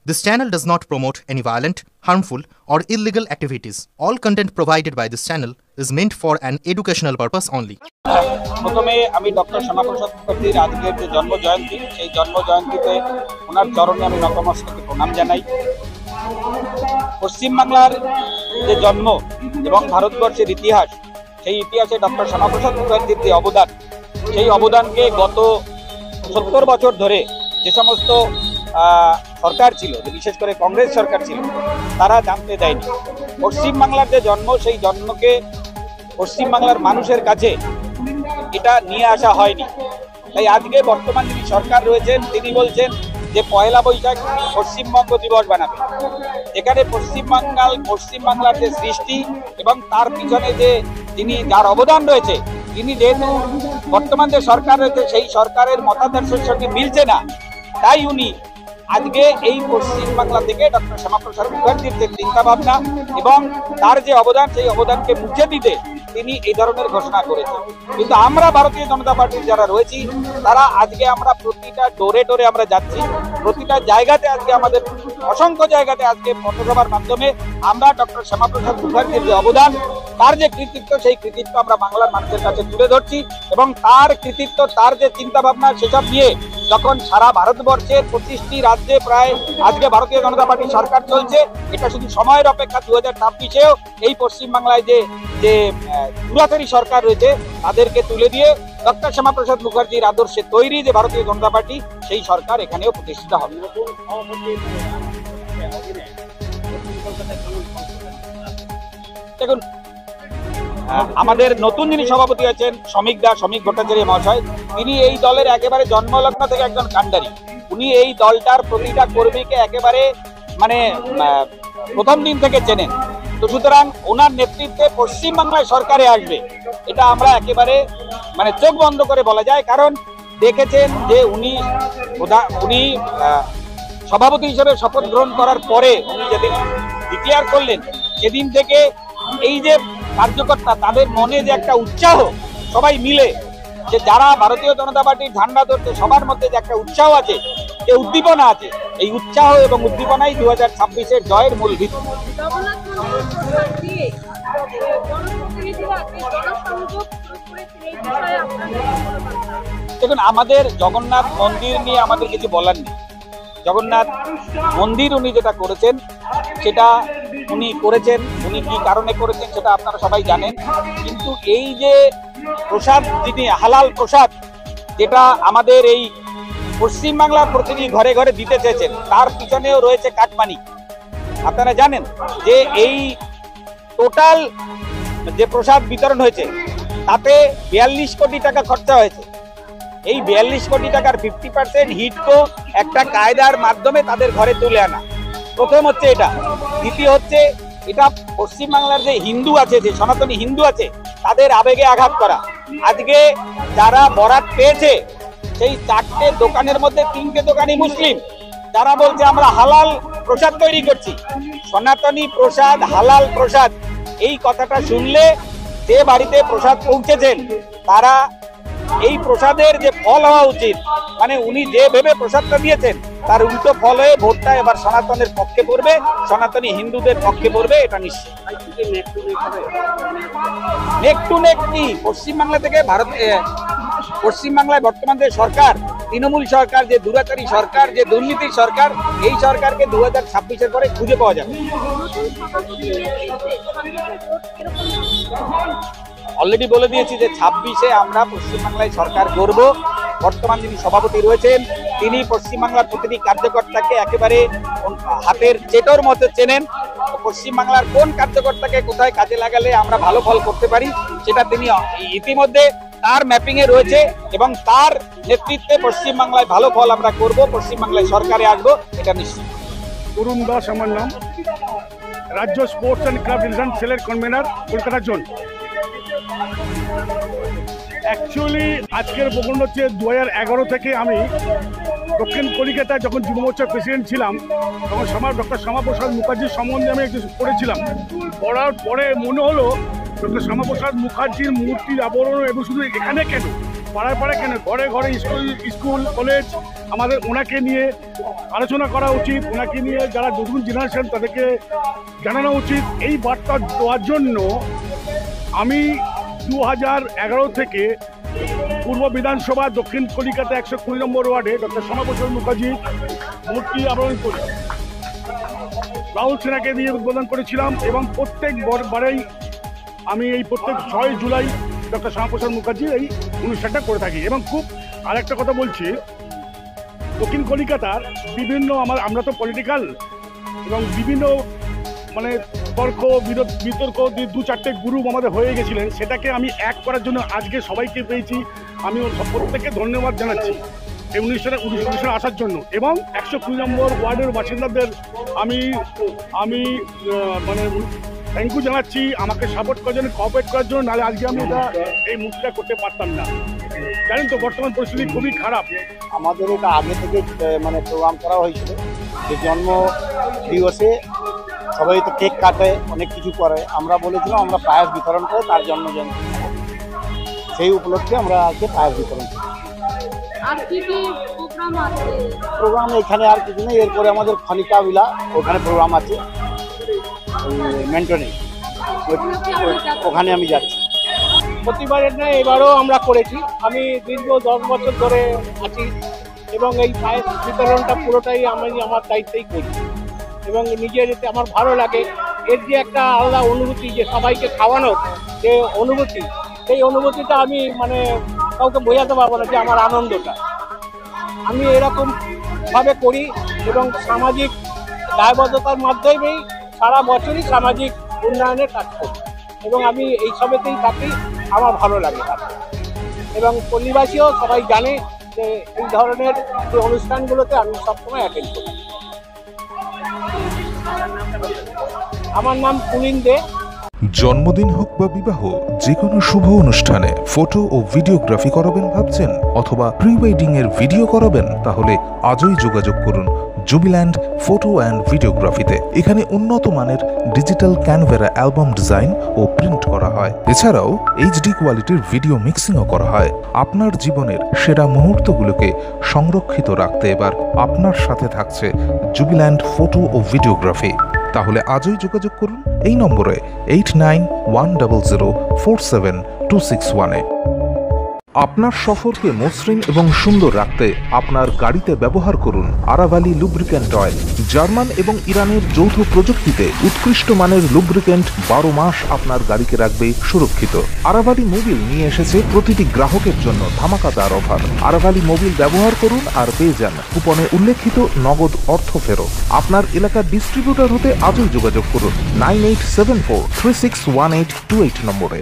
This channel does not promote any violent, harmful, or illegal activities. All content provided by this channel is meant for an educational purpose only. প্রথমে আমি doctor Shyamaprasad মুখার্জির আজকের যে জন্ম জয়ন্তী সেই জন্ম জয়ন্তীতে ওনার চরণে আমি নতমস্তকে প্রণাম জানাই। পশ্চিমবাংলার যে জন্ম এবং ভারতবর্ষের ইতিহাস, সেই ইতিহাসে ডক্টর শ্যামাপ্রসাদ মুখার্জির যে অবদান, সেই অবদানকে গত 70 বছর ধরে যে সমস্ত সরকার ছিল, বিশেষ করে কংগ্রেস সরকার ছিল, তারা জানতে দেয়নি। পশ্চিমবাংলার যে জন্ম, সেই জন্মকে পশ্চিমবাংলার মানুষের কাছে এটা নিয়ে আসা হয়নি। তাই আজকে বর্তমান যিনি সরকার রয়েছেন তিনি বলছেন যে পয়লা বৈশাখ পশ্চিমবঙ্গ দিবস বানাবে। এখানে পশ্চিমবাংলার যে সৃষ্টি এবং তার পিছনে যে যার অবদান রয়েছে, তিনি যেহেতু বর্তমান যে সরকার রয়েছে সেই সরকারের মতাদর্শের সঙ্গে মিলছে না, তাই উনি আজকে এই পশ্চিমবাংলা থেকে ডক্টর শ্যামাপ্রসাদ মুখার্জির যে চিন্তা ভাবনা এবং তার যে অবদান, সেই অবদানকে মুছে দিতে তিনি এই ধরনের ঘোষণা করেছেন। কিন্তু আমরা ভারতীয় জনতা পার্টির যারা রয়েছি, তারা আজকে আমরা প্রতিটা ডোরে ডোরে আমরা যাচ্ছি, প্রতিটা জায়গাতে আজকে আমাদের অসংখ্য জায়গাতে আজকে পথসভার মাধ্যমে আমরা ডক্টর শ্যামাপ্রসাদ মুখার্জির যে অবদান, তার যে কৃতিত্ব, সেই কৃতিত্ব আমরা বাংলার মানুষের কাছে তুলে ধরছি এবং তার কৃতিত্ব, তার যে চিন্তা ভাবনা, সেসব নিয়ে যখন সারা ভারতবর্ষের 25টি রাজ্যে প্রায় আজকে ভারতীয় জনতা পার্টির সরকার চলছে, এটা শুধু সময়ের অপেক্ষা। 2026-এও এই পশ্চিমবাংলায় যে দুরাচারী সরকার রয়েছে তাদেরকে তুলে দিয়ে ডক্টর শ্যামাপ্রসাদ মুখার্জির আদর্শে তৈরি যে ভারতীয় জনতা পার্টি, সেই সরকার এখানেও প্রতিষ্ঠিত হবে। দেখুন, আমাদের নতুন যিনি সভাপতি আছেন শ্রমিক ভট্টাচার্য মহাশয়, তিনি এই দলের একেবারে জন্মলগ্ন থেকে একজন কাণ্ডারি। উনি এই দলটার প্রতিটা কর্মীকে একেবারে প্রথম দিন থেকে চেনেন। তো সুতরাং ওনার নেতৃত্বে পশ্চিমবাংলায় সরকারে আসবে, এটা আমরা একেবারে চোখ বন্ধ করে বলা যায়। কারণ দেখেছেন যে উনি সভাপতি হিসেবে শপথ গ্রহণ করার পরে উনি যেদিন ডিক্লেয়ার করলেন, সেদিন থেকে এই যে কার্যকর্তা, তাদের মনে যে একটা উৎসাহ, সবাই মিলে যে যারা ভারতীয় জনতা পার্টির ঝান্ডা ধরছে, সবার মধ্যে যে একটা উৎসাহ আছে, যে উদ্দীপনা আছে, এই উৎসাহ এবং উদ্দীপনাই 2026-এর জয়ের মূল ভিত্তি। দেখুন, আমাদের জগন্নাথ মন্দির নিয়ে আমাদের কিছু বলার নেই। জগন্নাথ মন্দির উনি যেটা করেছেন, সেটা উনি করেছেন, উনি কি কারণে করেছেন সেটা আপনারা সবাই জানেন। কিন্তু এই যে প্রসাদ, যিনি হালাল প্রসাদ, যেটা আমাদের এই পশ্চিমবাংলার প্রতিটি ঘরে ঘরে দিতে চেয়েছেন, তার পিছনেও রয়েছে কাটমানি। আপনারা জানেন যে এই টোটাল যে প্রসাদ বিতরণ হয়েছে, তাতে 42 কোটি টাকা খরচা হয়েছে। এই 42 কোটি টাকার 50% হিটকো একটা কায়দার মাধ্যমে তাদের ঘরে তুলে আনা। প্রথম হচ্ছে এটা। দ্বিতীয় হচ্ছে এটা পশ্চিমবাংলার যে হিন্দু আছে, যে সনাতনী হিন্দু আছে, তাদের আবেগে আঘাত করা। আজকে যারা বরাত পেয়েছে, সেই 4টে দোকানের মধ্যে 3টে দোকানই মুসলিম, যারা বলছে আমরা হালাল প্রসাদ তৈরি করছি। সনাতনী প্রসাদ, হালাল প্রসাদ, এই কথাটা শুনলে যে বাড়িতে প্রসাদ পৌঁছেছেন, তারা এই প্রসাদের যে ফল হওয়া উচিত, উনি যে ভেবে প্রসাদটা দিয়েছেন, তার উল্টো ফল হয়ে ভোটটা এবার সনাতনের পক্ষে পড়বে, সনাতনী হিন্দুদের পক্ষে পড়বে, এটা নিশ্চিত। নেক টু নেক কি পশ্চিমবাংলা থেকে পশ্চিমবাংলায় বর্তমান যে সরকার, তৃণমূল সরকার, যে দুরাচারী সরকার, যে দুর্নীতির সরকার, এই সরকারকে 2026-এর পরে খুঁজে পাওয়া যাবে। অলরেডি বলে দিয়েছি যে 26-এ আমরা পশ্চিমবাংলায় সরকার গড়ব। বর্তমান যিনি সভাপতি রয়েছেন, তিনি পশ্চিমবাংলার প্রতিটি কার্যকর্তাকে একেবারে হাতের চেটোর মতো চেনেন। পশ্চিমবাংলার কোন কার্যকর্তাকে কোথায় কাজে লাগালে আমরা ভালো ফল করতে পারি, সেটা তিনি ইতিমধ্যে তার ম্যাপিংয়ে রয়েছে এবং তার নেতৃত্বে পশ্চিমবাংলায় ভালো ফল আমরা করব, পশ্চিমবাংলায় সরকারে আসবো, এটা নিশ্চিত। অরুণ দাস আমার নাম, রাজ্য স্পোর্টস অ্যান্ড ক্লাব ডিভিশন সেলের কনভেনার, কলকাতা জোন। অ্যাকচুয়ালি আজকের প্রকরণ হচ্ছে 2011 থেকে আমি দক্ষিণ কলিকাতায় যখন যুব মোর্চার প্রেসিডেন্ট ছিলাম, তখন ডক্টর শ্যামাপ্রসাদ মুখার্জির সম্বন্ধে আমি একটু পড়েছিলাম। পড়ার পরে মনে হলো ডক্টর শ্যামাপ্রসাদ মুখার্জির মূর্তির আবরণ এবং শুধু এখানে কেন, পাড়ায় পাড়ায় কেন, ঘরে ঘরে স্কুল কলেজ আমাদের ওনাকে নিয়ে আলোচনা করা উচিত, ওনাকে নিয়ে যারা নতুন জেনারেশন তাদেরকে জানানো উচিত। এই বার্তা দেওয়ার জন্য আমি 2011 থেকে পূর্ব বিধানসভা দক্ষিণ কলিকাতা 120 নম্বর ওয়ার্ডে ডক্টর শ্যামাপ্রসাদ মুখার্জির মূর্তি আবরণ করি, রাহুল সিনহাকে দিয়ে উদ্বোধন করেছিলাম এবং প্রত্যেক বারেই আমি এই প্রত্যেক 6 জুলাই ডক্টর শ্যামাপ্রসাদ মুখার্জির এই অনুষ্ঠানটা করে থাকি। এবং খুব আরেকটা কথা বলছি, দক্ষিণ কলিকাতার বিভিন্ন আমরা তো পলিটিক্যাল এবং বিভিন্ন মানে বিতর্ক 2-4টে গ্রুপ আমাদের হয়ে গেছিলেন, সেটাকে আমি এক করার জন্য আজকে সবাইকে পেয়েছি। আমি প্রত্যেককে ধন্যবাদ জানাচ্ছি এই অনুষ্ঠানে আসার জন্য। এবং 120 নম্বর ওয়ার্ডের বাসিন্দাদের আমি মানে থ্যাংক ইউ জানাচ্ছি আমাকে সাপোর্ট করার জন্য, কোঅপারেট করার জন্য। নাহলে আজকে আমি এই মূর্তিটা করতে পারতাম না। জানেন তো বর্তমান পরিস্থিতি খুবই খারাপ। আমাদের এটা আগে থেকে মানে প্রোগ্রাম করা হয়েছিল যে জন্ম দিবসে সবাই তো কেক কাটে, অনেক কিছু করে। আমরা বলেছিলাম আমরা পায়েস বিতরণ করে তার জন্মদিন, সেই উপলক্ষে আমরা আজকে পায়েস বিতরণ করি। প্রোগ্রাম এখানে আর কিছু নেই, এরপরে আমাদের খনিকা বিলা ওখানে প্রোগ্রাম আছে মেন্টনে, ওখানে আমি যাচ্ছি। প্রতিবারের নয় এবারও আমরা করেছি। আমি দীর্ঘ 10 বছর ধরে আছি এবং এই পায়েস বিতরণটা পুরোটাই আমি আমার দায়িত্বেই করি এবং নিজের এতে আমার ভালো লাগে। এর যে একটা আলাদা অনুভূতি, যে সবাইকে খাওয়ানোর যে অনুভূতি, সেই অনুভূতিটা আমি মানে কাউকে বোঝাতে পারবো না যে আমার আনন্দটা। আমি এরকমভাবে করি এবং সামাজিক দায়বদ্ধতার মাধ্যমেই সারা বছরই সামাজিক উন্নয়নের কাজ করি এবং আমি এই সবেতেই থাকি, আমার ভালো লাগে এবং পল্লীবাসীও সবাই জানে যে এই ধরনের যে অনুষ্ঠানগুলোতে আমি সবসময় অ্যাটেন্ড করি। আমার নাম পুলিন দে। জন্মদিন হোক বা বিবাহ, যে কোনো শুভ অনুষ্ঠানে ফটো ও ভিডিওগ্রাফি করাবেন ভাবছেন, অথবা প্রি ওয়েডিং এর ভিডিও করাবেন, তাহলে আজই যোগাযোগ করুন জুবিল্যান্ড ফটো অ্যান্ড ভিডিওগ্রাফিতে। এখানে উন্নত মানের ডিজিটাল ক্যানভেরা অ্যালবাম ডিজাইন ও প্রিন্ট করা হয়। এছাড়াও এইচডি কোয়ালিটির ভিডিও মিক্সিংও করা হয়। আপনার জীবনের সেরা মুহূর্তগুলোকে সংরক্ষিত রাখতে এবার আপনার সাথে থাকছে জুবিল্যান্ড ফটো ও ভিডিওগ্রাফি। তাহলে আজই যোগাযোগ করুন এই নম্বরে 8910047261-এ। আপনার সফরকে মসৃণ এবং সুন্দর রাখতে আপনার গাড়িতে ব্যবহার করুন আরাভালি লুব্রিক্যান্ট অয়েল। জার্মান এবং ইরানের যৌথ প্রযুক্তিতে উৎকৃষ্ট মানের লুব্রিক্যান্ট 12 মাস আপনার গাড়িকে রাখবে সুরক্ষিত। আরাভালি মোবিল নিয়ে এসেছে প্রতিটি গ্রাহকের জন্য ধামাকাদার অফার। আরাভালি মোবিল ব্যবহার করুন আর পেয়ে যান কুপনে উল্লেখিত নগদ অর্থ ফেরত। আপনার এলাকার ডিস্ট্রিবিউটর হতে আজই যোগাযোগ করুন 9874361828 নম্বরে।